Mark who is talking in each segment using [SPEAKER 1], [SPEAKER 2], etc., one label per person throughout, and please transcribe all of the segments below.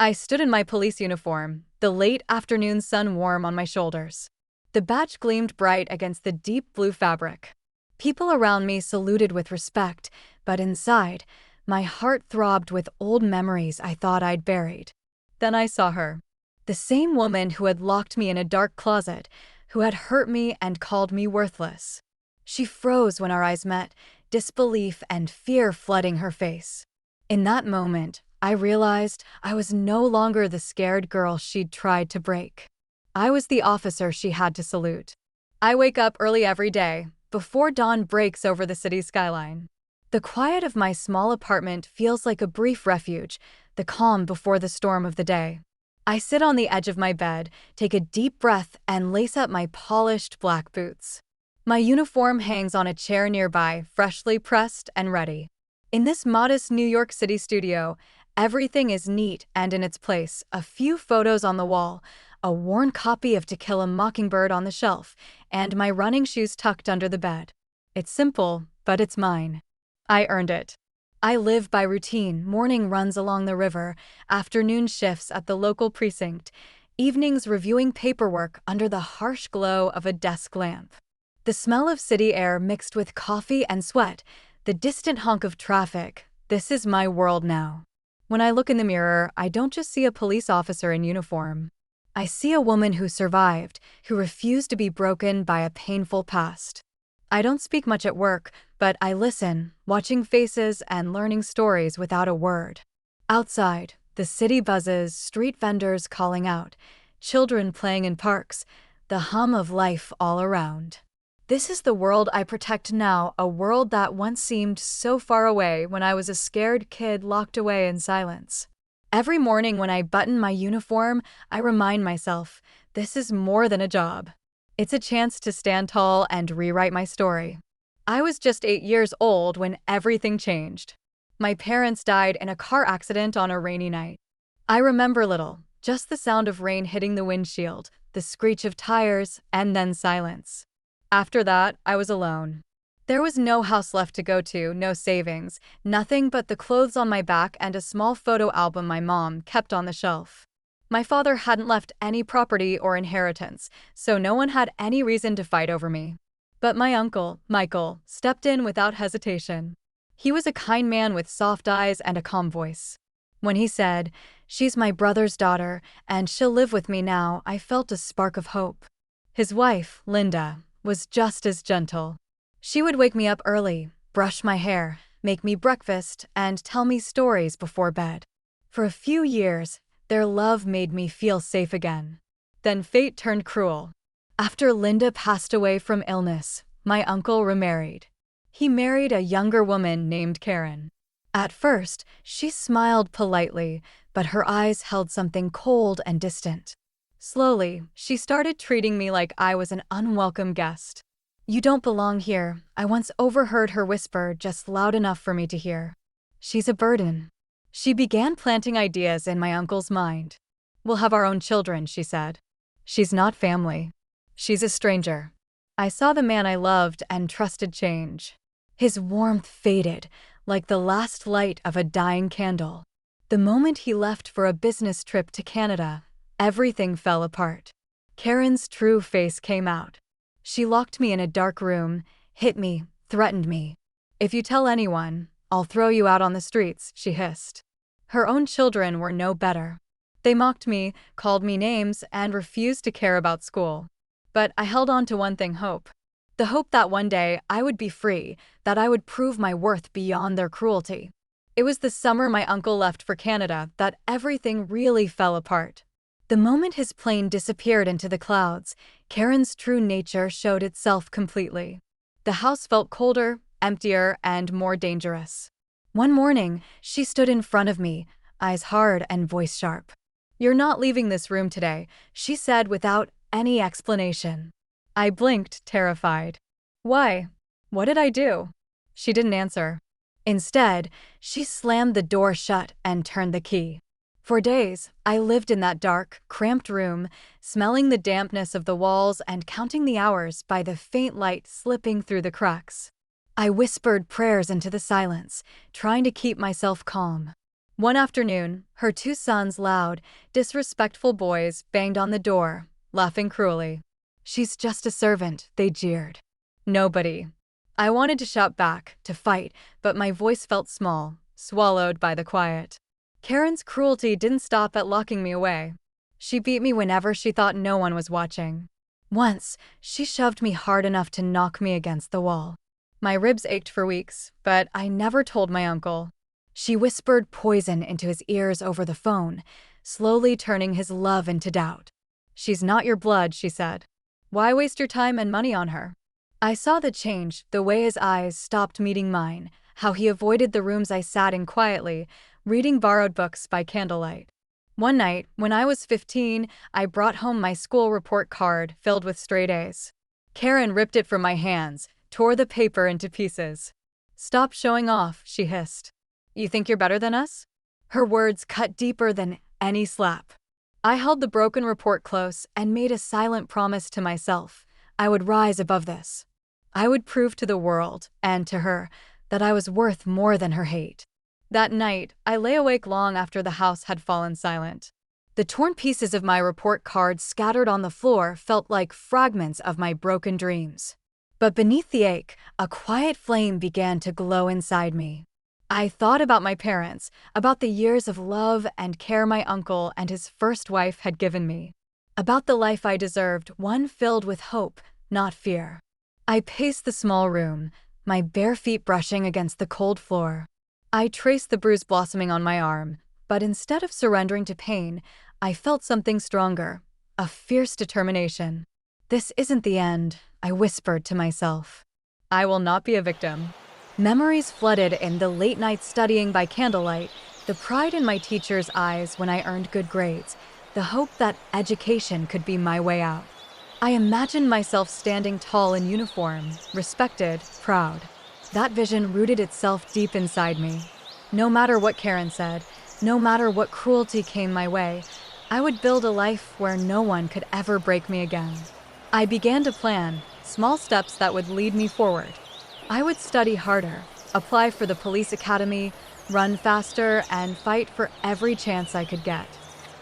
[SPEAKER 1] I stood in my police uniform, the late afternoon sun warm on my shoulders. The badge gleamed bright against the deep blue fabric. People around me saluted with respect, but inside, my heart throbbed with old memories I thought I'd buried. Then I saw her. The same woman who had locked me in a dark closet, who had hurt me and called me worthless. She froze when our eyes met, disbelief and fear flooding her face. In that moment, I realized I was no longer the scared girl she'd tried to break. I was the officer she had to salute. I wake up early every day, before dawn breaks over the city skyline. The quiet of my small apartment feels like a brief refuge, the calm before the storm of the day. I sit on the edge of my bed, take a deep breath, and lace up my polished black boots. My uniform hangs on a chair nearby, freshly pressed and ready. In this modest New York City studio, everything is neat and in its place, a few photos on the wall, a worn copy of To Kill a Mockingbird on the shelf, and my running shoes tucked under the bed. It's simple, but it's mine. I earned it. I live by routine, morning runs along the river, afternoon shifts at the local precinct, evenings reviewing paperwork under the harsh glow of a desk lamp. The smell of city air mixed with coffee and sweat, the distant honk of traffic, this is my world now. When I look in the mirror, I don't just see a police officer in uniform. I see a woman who survived, who refused to be broken by a painful past. I don't speak much at work, but I listen, watching faces and learning stories without a word. Outside, the city buzzes, street vendors calling out, children playing in parks, the hum of life all around. This is the world I protect now, a world that once seemed so far away when I was a scared kid locked away in silence. Every morning when I button my uniform, I remind myself, this is more than a job. It's a chance to stand tall and rewrite my story. I was just 8 years old when everything changed. My parents died in a car accident on a rainy night. I remember little, just the sound of rain hitting the windshield, the screech of tires, and then silence. After that, I was alone. There was no house left to go to, no savings, nothing but the clothes on my back and a small photo album my mom kept on the shelf. My father hadn't left any property or inheritance, so no one had any reason to fight over me. But my uncle, Michael, stepped in without hesitation. He was a kind man with soft eyes and a calm voice. When he said, "She's my brother's daughter, and she'll live with me now," I felt a spark of hope. His wife, Linda, was just as gentle. She would wake me up early, brush my hair, make me breakfast, and tell me stories before bed. For a few years, their love made me feel safe again. Then fate turned cruel. After Linda passed away from illness, my uncle remarried. He married a younger woman named Karen. At first, she smiled politely, but her eyes held something cold and distant. Slowly, she started treating me like I was an unwelcome guest. "You don't belong here," I once overheard her whisper just loud enough for me to hear. "She's a burden." She began planting ideas in my uncle's mind. "We'll have our own children," she said. "She's not family. She's a stranger." I saw the man I loved and trusted change. His warmth faded, like the last light of a dying candle. The moment he left for a business trip to Canada, everything fell apart. Karen's true face came out. She locked me in a dark room, hit me, threatened me. "If you tell anyone, I'll throw you out on the streets," she hissed. Her own children were no better. They mocked me, called me names, and refused to care about school. But I held on to one thing: hope. The hope that one day I would be free, that I would prove my worth beyond their cruelty. It was the summer my uncle left for Canada that everything really fell apart. The moment his plane disappeared into the clouds, Karen's true nature showed itself completely. The house felt colder, emptier, and more dangerous. One morning, she stood in front of me, eyes hard and voice sharp. "You're not leaving this room today," she said without any explanation. I blinked, terrified. "Why? What did I do?" She didn't answer. Instead, she slammed the door shut and turned the key. For days, I lived in that dark, cramped room, smelling the dampness of the walls and counting the hours by the faint light slipping through the cracks. I whispered prayers into the silence, trying to keep myself calm. One afternoon, her two sons, loud, disrespectful boys, banged on the door, laughing cruelly. "She's just a servant," they jeered. Nobody. I wanted to shout back, to fight, but my voice felt small, swallowed by the quiet. Karen's cruelty didn't stop at locking me away. She beat me whenever she thought no one was watching. Once, she shoved me hard enough to knock me against the wall. My ribs ached for weeks, but I never told my uncle. She whispered poison into his ears over the phone, slowly turning his love into doubt. "She's not your blood," she said. "Why waste your time and money on her?" I saw the change, the way his eyes stopped meeting mine, how he avoided the rooms I sat in quietly, reading borrowed books by candlelight. One night, when I was 15, I brought home my school report card filled with straight A's. Karen ripped it from my hands, tore the paper into pieces. "Stop showing off," she hissed. "You think you're better than us?" Her words cut deeper than any slap. I held the broken report close and made a silent promise to myself. I would rise above this. I would prove to the world, and to her, that I was worth more than her hate. That night, I lay awake long after the house had fallen silent. The torn pieces of my report card scattered on the floor felt like fragments of my broken dreams. But beneath the ache, a quiet flame began to glow inside me. I thought about my parents, about the years of love and care my uncle and his first wife had given me. About the life I deserved, one filled with hope, not fear. I paced the small room, my bare feet brushing against the cold floor. I traced the bruise blossoming on my arm, but instead of surrendering to pain, I felt something stronger, a fierce determination. "This isn't the end," I whispered to myself. "I will not be a victim." Memories flooded in the late-night studying by candlelight, the pride in my teacher's eyes when I earned good grades, the hope that education could be my way out. I imagined myself standing tall in uniform, respected, proud. That vision rooted itself deep inside me. No matter what Karen said, no matter what cruelty came my way, I would build a life where no one could ever break me again. I began to plan small steps that would lead me forward. I would study harder, apply for the police academy, run faster, and fight for every chance I could get.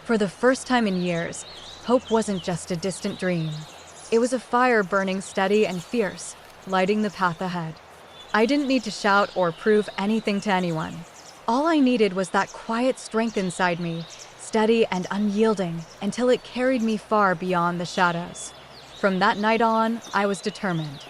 [SPEAKER 1] For the first time in years, hope wasn't just a distant dream. It was a fire burning steady and fierce, lighting the path ahead. I didn't need to shout or prove anything to anyone. All I needed was that quiet strength inside me, steady and unyielding, until it carried me far beyond the shadows. From that night on, I was determined.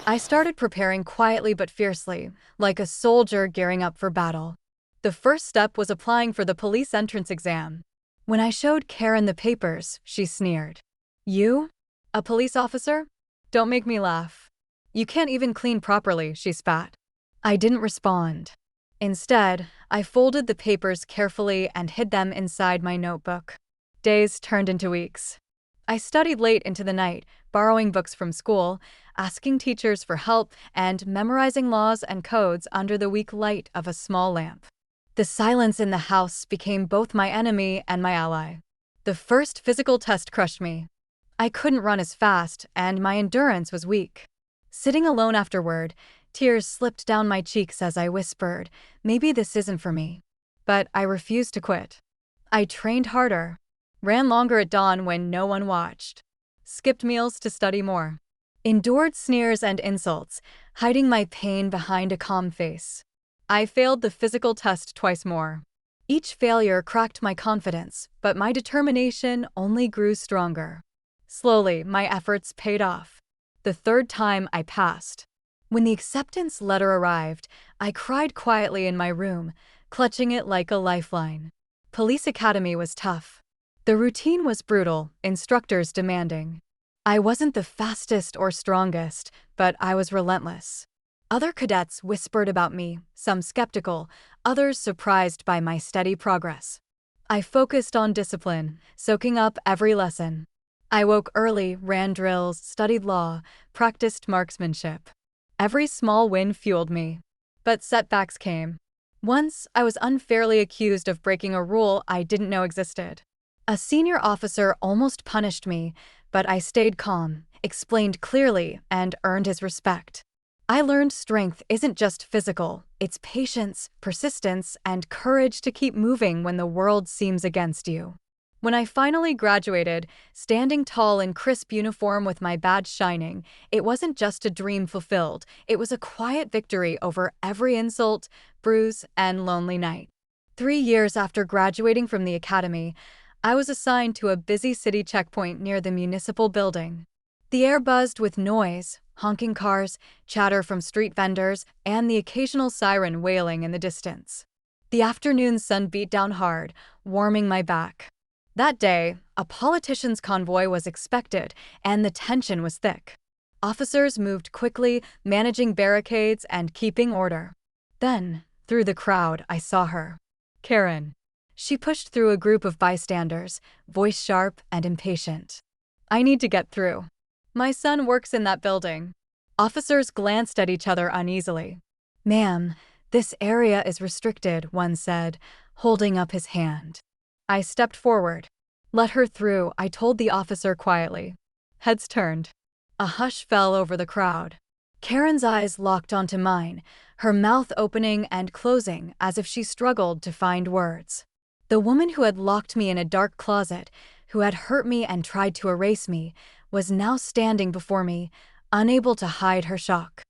[SPEAKER 1] I started preparing quietly but fiercely, like a soldier gearing up for battle. The first step was applying for the police entrance exam. When I showed Karen the papers, she sneered. "You? A police officer? Don't make me laugh. You can't even clean properly," she spat. I didn't respond. Instead, I folded the papers carefully and hid them inside my notebook. Days turned into weeks. I studied late into the night, borrowing books from school, asking teachers for help, and memorizing laws and codes under the weak light of a small lamp. The silence in the house became both my enemy and my ally. The first physical test crushed me. I couldn't run as fast, and my endurance was weak. Sitting alone afterward, tears slipped down my cheeks as I whispered, "Maybe this isn't for me." But I refused to quit. I trained harder, ran longer at dawn when no one watched, skipped meals to study more, endured sneers and insults, hiding my pain behind a calm face. I failed the physical test twice more. Each failure cracked my confidence, but my determination only grew stronger. Slowly, my efforts paid off. The third time I passed. When the acceptance letter arrived, I cried quietly in my room, clutching it like a lifeline. Police academy was tough. The routine was brutal, instructors demanding. I wasn't the fastest or strongest, but I was relentless. Other cadets whispered about me, some skeptical, others surprised by my steady progress. I focused on discipline, soaking up every lesson. I woke early, ran drills, studied law, practiced marksmanship. Every small win fueled me. But setbacks came. Once, I was unfairly accused of breaking a rule I didn't know existed. A senior officer almost punished me, but I stayed calm, explained clearly, and earned his respect. I learned strength isn't just physical, it's patience, persistence, and courage to keep moving when the world seems against you. When I finally graduated, standing tall in crisp uniform with my badge shining, it wasn't just a dream fulfilled, it was a quiet victory over every insult, bruise, and lonely night. 3 years after graduating from the academy, I was assigned to a busy city checkpoint near the municipal building. The air buzzed with noise, honking cars, chatter from street vendors, and the occasional siren wailing in the distance. The afternoon sun beat down hard, warming my back. That day, a politician's convoy was expected, and the tension was thick. Officers moved quickly, managing barricades and keeping order. Then, through the crowd, I saw her. Karen. She pushed through a group of bystanders, voice sharp and impatient. I need to get through. My son works in that building. Officers glanced at each other uneasily. Ma'am, this area is restricted, one said, holding up his hand. I stepped forward. Let her through, I told the officer quietly. Heads turned. A hush fell over the crowd. Karen's eyes locked onto mine, her mouth opening and closing as if she struggled to find words. The woman who had locked me in a dark closet, who had hurt me and tried to erase me, was now standing before me, unable to hide her shock.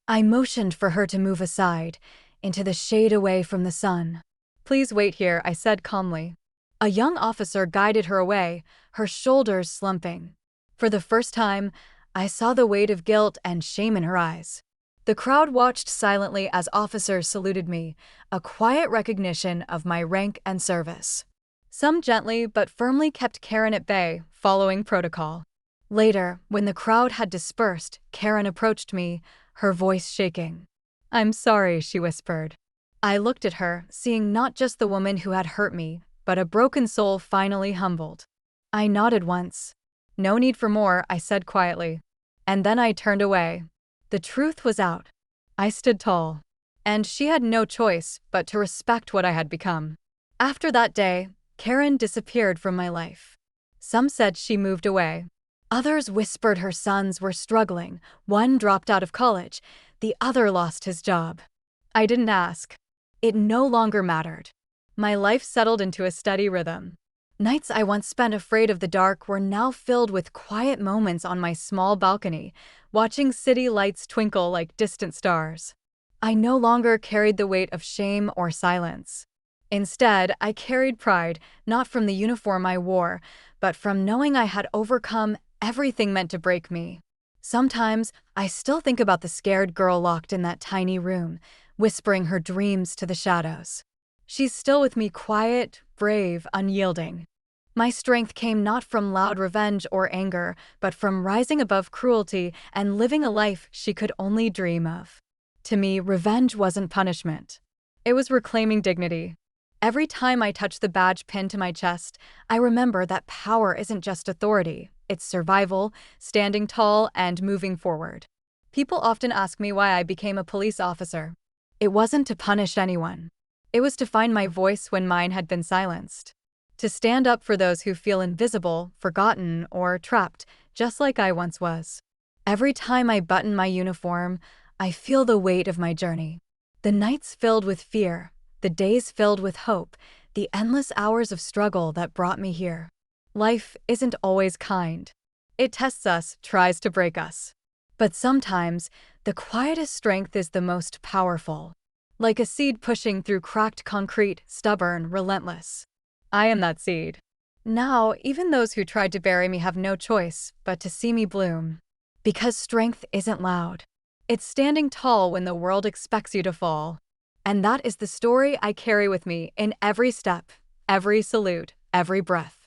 [SPEAKER 1] I motioned for her to move aside, into the shade away from the sun. Please wait here, I said calmly. A young officer guided her away, her shoulders slumping. For the first time, I saw the weight of guilt and shame in her eyes. The crowd watched silently as officers saluted me, a quiet recognition of my rank and service. Some gently but firmly kept Karen at bay, following protocol. Later, when the crowd had dispersed, Karen approached me, her voice shaking. I'm sorry, she whispered. I looked at her, seeing not just the woman who had hurt me, but a broken soul finally humbled. I nodded once. No need for more, I said quietly. And then I turned away. The truth was out. I stood tall. And she had no choice but to respect what I had become. After that day, Karen disappeared from my life. Some said she moved away. Others whispered her sons were struggling. One dropped out of college. The other lost his job. I didn't ask. It no longer mattered. My life settled into a steady rhythm. Nights I once spent afraid of the dark were now filled with quiet moments on my small balcony, watching city lights twinkle like distant stars. I no longer carried the weight of shame or silence. Instead, I carried pride, not from the uniform I wore, but from knowing I had overcome everything meant to break me. Sometimes, I still think about the scared girl locked in that tiny room, whispering her dreams to the shadows. She's still with me, quiet, brave, unyielding. My strength came not from loud revenge or anger, but from rising above cruelty and living a life she could only dream of. To me, revenge wasn't punishment. It was reclaiming dignity. Every time I touch the badge pinned to my chest, I remember that power isn't just authority, it's survival, standing tall, and moving forward. People often ask me why I became a police officer. It wasn't to punish anyone. It was to find my voice when mine had been silenced. To stand up for those who feel invisible, forgotten, or trapped, just like I once was. Every time I button my uniform, I feel the weight of my journey. The nights filled with fear, the days filled with hope, the endless hours of struggle that brought me here. Life isn't always kind. It tests us, tries to break us. But sometimes, the quietest strength is the most powerful. Like a seed pushing through cracked concrete, stubborn, relentless. I am that seed. Now, even those who tried to bury me have no choice but to see me bloom. Because strength isn't loud. It's standing tall when the world expects you to fall. And that is the story I carry with me in every step, every salute, every breath.